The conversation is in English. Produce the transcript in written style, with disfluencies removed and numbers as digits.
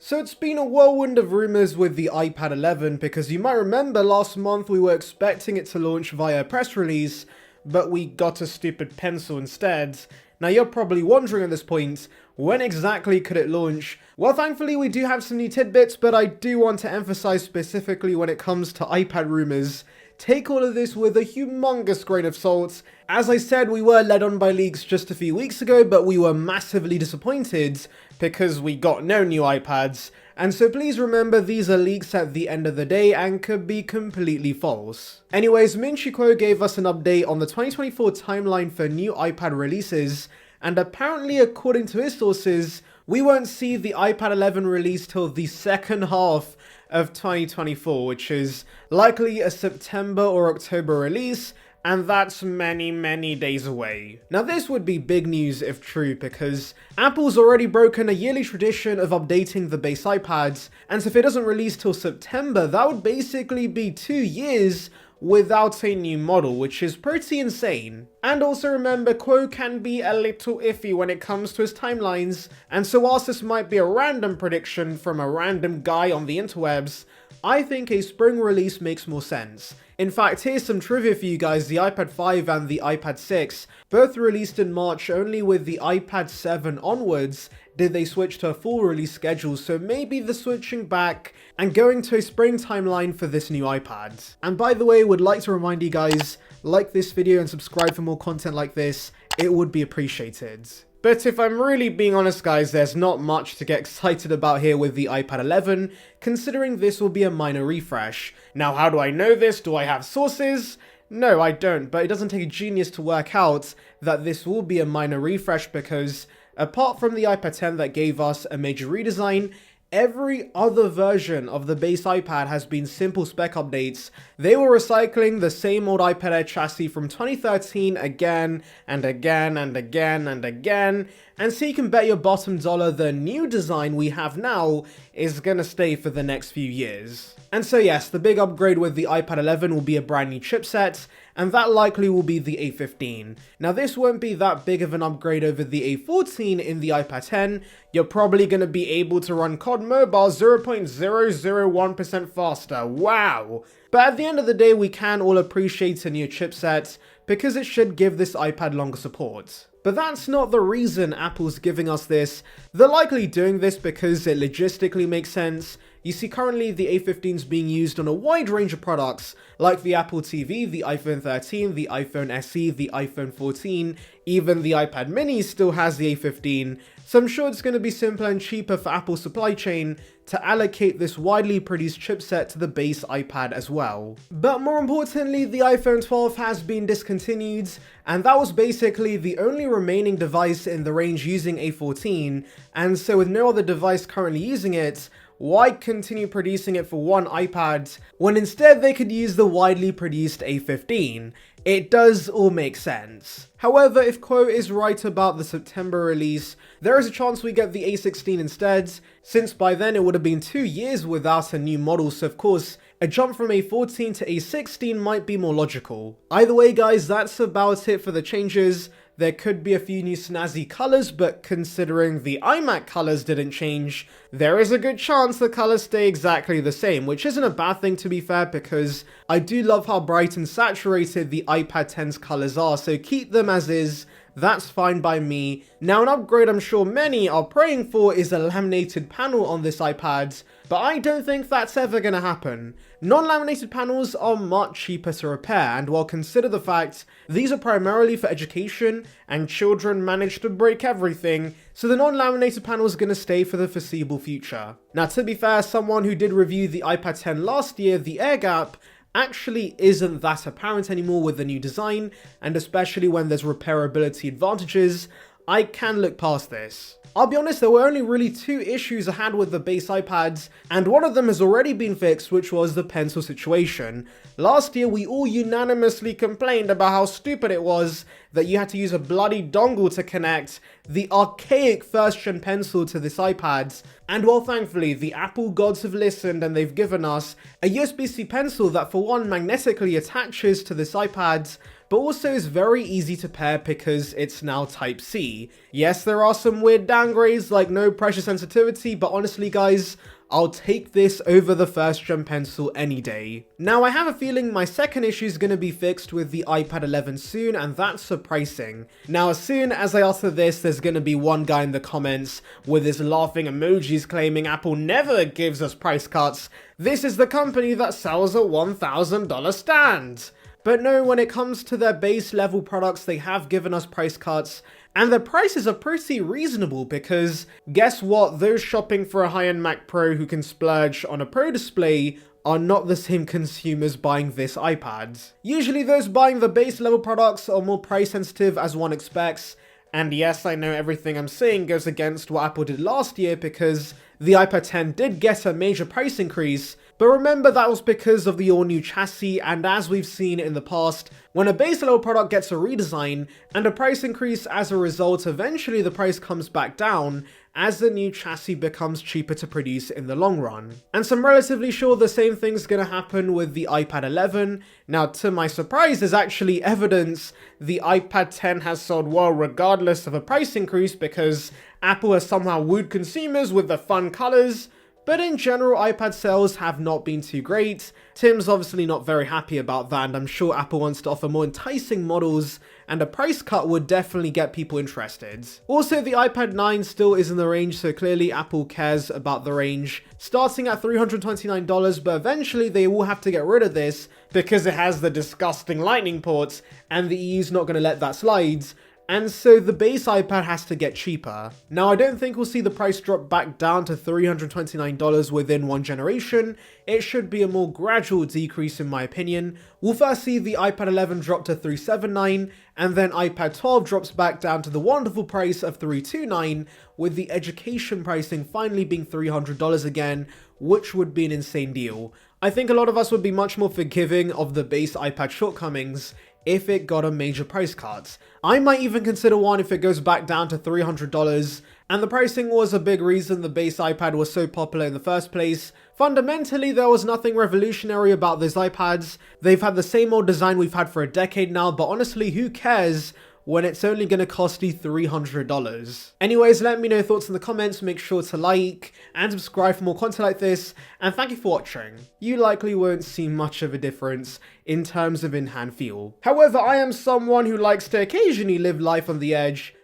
So it's been a whirlwind of rumours with the iPad 11 because you might remember last month we were expecting it to launch via press release, but we got a stupid pencil instead. Now you're probably wondering at this point, when exactly could it launch? Well, thankfully we do have some new tidbits, but I do want to emphasize specifically when it comes to iPad rumours, take all of this with a humongous grain of salt. As I said, we were led on by leaks just a few weeks ago, but we were massively disappointed because we got no new iPads. And so please remember, these are leaks at the end of the day and could be completely false. Anyways, Min-Chi Kuo gave us an update on the 2024 timeline for new iPad releases, and apparently according to his sources, we won't see the iPad 11 release till the second half of 2024, which is likely a September or October release, and that's many days away. Now this would be big news if true, because Apple's already broken a yearly tradition of updating the base iPads, and so if it doesn't release till September, that would basically be 2 years without a new model, which is pretty insane. And also remember, Kuo can be a little iffy when it comes to his timelines, and so whilst this might be a random prediction from a random guy on the interwebs, I think a spring release makes more sense. In fact, here's some trivia for you guys. The iPad 5 and the iPad 6 both released in March. Only with the iPad 7 onwards did they switch to a full release schedule, so maybe they're switching back and going to a spring timeline for this new iPad. And by the way, would like to remind you guys, like this video and subscribe for more content like this, it would be appreciated. But if I'm really being honest guys, there's not much to get excited about here with the iPad 11, considering this will be a minor refresh. Now how do I know this? Do I have sources? No, I don't, but it doesn't take a genius to work out that this will be a minor refresh because apart from the iPad 10 that gave us a major redesign, every other version of the base iPad has been simple spec updates. They were recycling the same old iPad Air chassis from 2013 again and again and again and again, and so you can bet your bottom dollar the new design we have now is gonna stay for the next few years. And so yes, the big upgrade with the iPad 11 will be a brand new chipset, and that likely will be the A15. Now this won't be that big of an upgrade over the A14 in the iPad 10, you're probably going to be able to run COD Mobile 0.001% faster, wow! But at the end of the day, we can all appreciate a new chipset, because it should give this iPad longer support. But that's not the reason Apple's giving us this. They're likely doing this because it logistically makes sense. You see, currently the A15 is being used on a wide range of products, like the Apple TV, the iPhone 13, the iPhone SE, the iPhone 14, even the iPad mini still has the A15, so I'm sure it's going to be simpler and cheaper for Apple's supply chain to allocate this widely produced chipset to the base iPad as well. But more importantly, the iPhone 12 has been discontinued, and that was basically the only remaining device in the range using A14, and so with no other device currently using it, why continue producing it for one iPad when instead they could use the widely produced A15? It does all make sense. However, if Kuo is right about the September release, there is a chance we get the A16 instead, since by then it would have been 2 years without a new model, so of course, a jump from A14 to A16 might be more logical. Either way guys, that's about it for the changes. There could be a few new snazzy colours, but considering the iMac colours didn't change, there is a good chance the colours stay exactly the same, which isn't a bad thing to be fair, because I do love how bright and saturated the iPad 10's colours are, so keep them as is. That's fine by me. Now an upgrade I'm sure many are praying for is a laminated panel on this iPad, but I don't think that's ever gonna happen. Non-laminated panels are much cheaper to repair, and while consider the fact these are primarily for education and children manage to break everything, so the non-laminated panel is gonna stay for the foreseeable future. Now to be fair, someone who did review the iPad 10 last year, the air gap actually isn't that apparent anymore with the new design, and especially when there's repairability advantages, I can look past this. I'll be honest, there were only really 2 issues I had with the base iPads, and one of them has already been fixed, which was the pencil situation. Last year, we all unanimously complained about how stupid it was that you had to use a bloody dongle to connect the archaic first-gen pencil to this iPad, and well, thankfully, the Apple gods have listened and they've given us a USB-C pencil that for one magnetically attaches to this iPad, but also is very easy to pair because it's now Type-C. Yes, there are some weird downgrades like no pressure sensitivity, but honestly guys, I'll take this over the first gen pencil any day. Now I have a feeling my second issue is going to be fixed with the iPad 11 soon, and that's the pricing. Now as soon as I utter this, there's going to be one guy in the comments with his laughing emojis claiming Apple never gives us price cuts. This is the company that sells a $1,000 stand. But no, when it comes to their base level products, they have given us price cuts, and the prices are pretty reasonable because guess what? Those shopping for a high-end Mac Pro who can splurge on a Pro display are not the same consumers buying this iPad. Usually those buying the base level products are more price sensitive as one expects. And yes, I know everything I'm saying goes against what Apple did last year because the iPad 10 did get a major price increase, but remember that was because of the all-new chassis, and as we've seen in the past, when a base level product gets a redesign and a price increase as a result, eventually the price comes back down as the new chassis becomes cheaper to produce in the long run. And so I'm relatively sure the same thing's gonna happen with the iPad 11. Now to my surprise, there's actually evidence the iPad 10 has sold well regardless of a price increase because Apple has somehow wooed consumers with the fun colors. But in general, iPad sales have not been too great. Tim's obviously not very happy about that, and I'm sure Apple wants to offer more enticing models, and a price cut would definitely get people interested. Also, the iPad 9 still is in the range, so clearly Apple cares about the range, starting at $329, but eventually they will have to get rid of this because it has the disgusting lightning ports, and the EU's not going to let that slide. And so the base iPad has to get cheaper. Now I don't think we'll see the price drop back down to $329 within one generation. It should be a more gradual decrease in my opinion. We'll first see the iPad 11 drop to $379, and then iPad 12 drops back down to the wonderful price of $329, with the education pricing finally being $300 again, which would be an insane deal. I think a lot of us would be much more forgiving of the base iPad shortcomings if it got a major price cut. I might even consider one if it goes back down to $300, and the pricing was a big reason the base iPad was so popular in the first place. Fundamentally, there was nothing revolutionary about these iPads. They've had the same old design we've had for a decade now, but honestly, who cares when it's only going to cost you $300. Anyways, let me know your thoughts in the comments, make sure to like and subscribe for more content like this, and thank you for watching. You likely won't see much of a difference in terms of in-hand feel. However, I am someone who likes to occasionally live life on the edge,